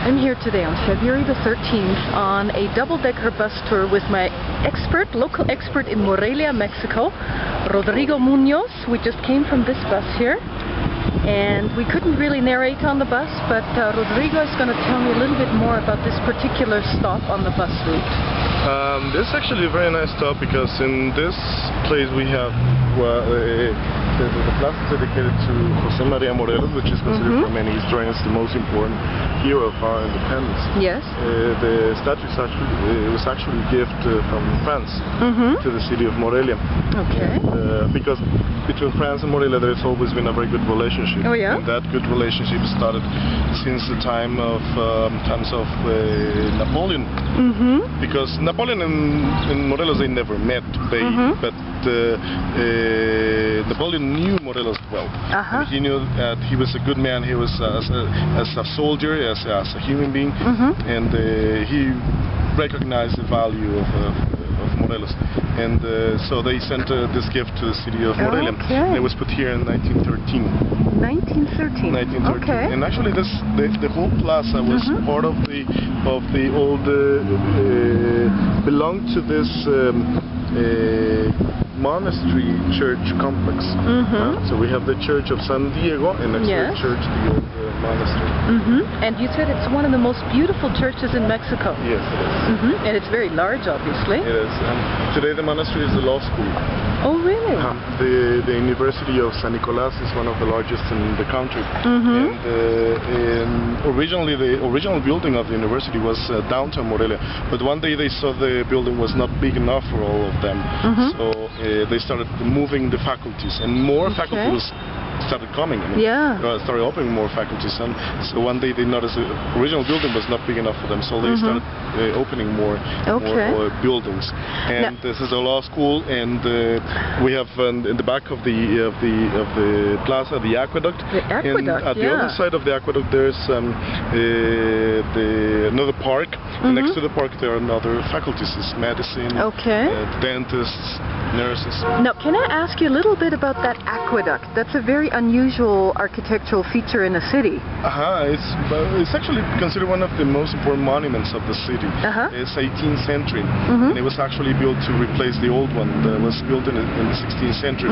I'm here today on February the 13th on a double-decker bus tour with my local expert in Morelia, Mexico, Rodrigo Munoz. We just came from this bus here, and we couldn't really narrate on the bus, but Rodrigo is going to tell me a little bit more about this particular stop on the bus route. This is actually a very nice stop because in this place we have the plaza dedicated to José María Morelos, which is considered for many historians the most important hero of our independence. Yes. The statue was actually a gift from France to the city of Morelia. Okay. Because between France and Morelia there's always been a very good relationship. Oh yeah. And that good relationship started since the times of Napoleon. Because Napoleon and Morelos, they never met, but Napoleon knew Morelos well. And he knew that he was a good man. He was as a soldier, as a human being, and he recognized the value of Morelos. And so they sent this gift to the city of Morelia. And it was put here in 1913. 1913. 1913. Okay. And actually, the whole plaza was part of the old belonged to this monastery church complex. So we have the church of San Diego, and next to the church, the old monastery. And you said it's one of the most beautiful churches in Mexico. Yes, it is. And it's very large, obviously. It is. Today the monastery is a law school. Oh, really? The University of San Nicolas is one of the largest in the country. And originally, the original building of the university was downtown Morelia. But one day they saw the building was not big enough for all of them. So they started moving the faculties, and more faculties started coming. Started opening more faculties, and so one day they noticed the original building was not big enough for them, so they started opening more buildings. And this is a law school, and we have in the back of the plaza the aqueduct. And at the other side of the aqueduct there's another park. And next to the park there are other faculties: medicine, dentists, nurses. Now, can I ask you a little bit about that aqueduct? That's a very unusual architectural feature in a city. It's actually considered one of the most important monuments of the city. It's 18th century, and it was actually built to replace the old one that was built in the 16th century.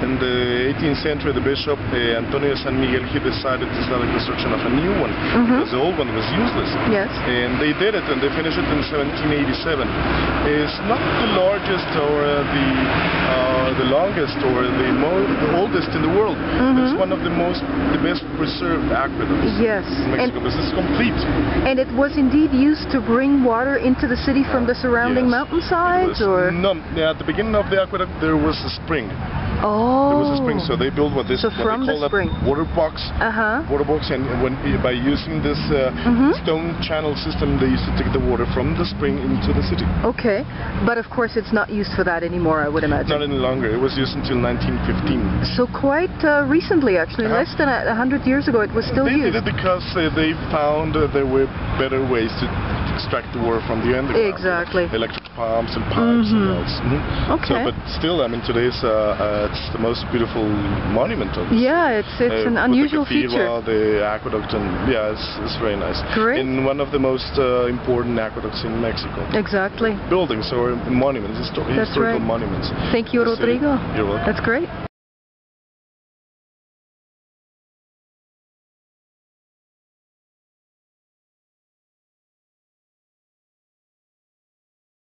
In the 18th century, the bishop Antonio San Miguel, he decided to start the construction of a new one because the old one was useless. And they did it, and they finished it in 1787. It's not the largest or the longest or the oldest in the world. It's one of the best preserved aqueducts in Mexico. This is complete. And it was indeed used to bring water into the city from the surrounding mountainsides, or? No, at the beginning of the aqueduct there was a spring. There was a spring, so they built what they call a water box. And by using this stone channel system, they used to take the water from the spring into the city. Okay, but of course it's not used for that anymore, I would imagine. Not any longer. It was used until 1915. So quite recently, actually, less than 100 years ago, it was still used. They did it because they found there were better ways to extract the water from the underground. Exactly. Electric pumps and pipes and else. Okay. So, but still, I mean, today it's the most beautiful monument of it's an unusual feature. The aqueduct, and it's very nice. Great. And one of the most important aqueducts in Mexico. Exactly. Buildings or monuments, historical monuments. Thank you, Rodrigo. You're welcome. That's great.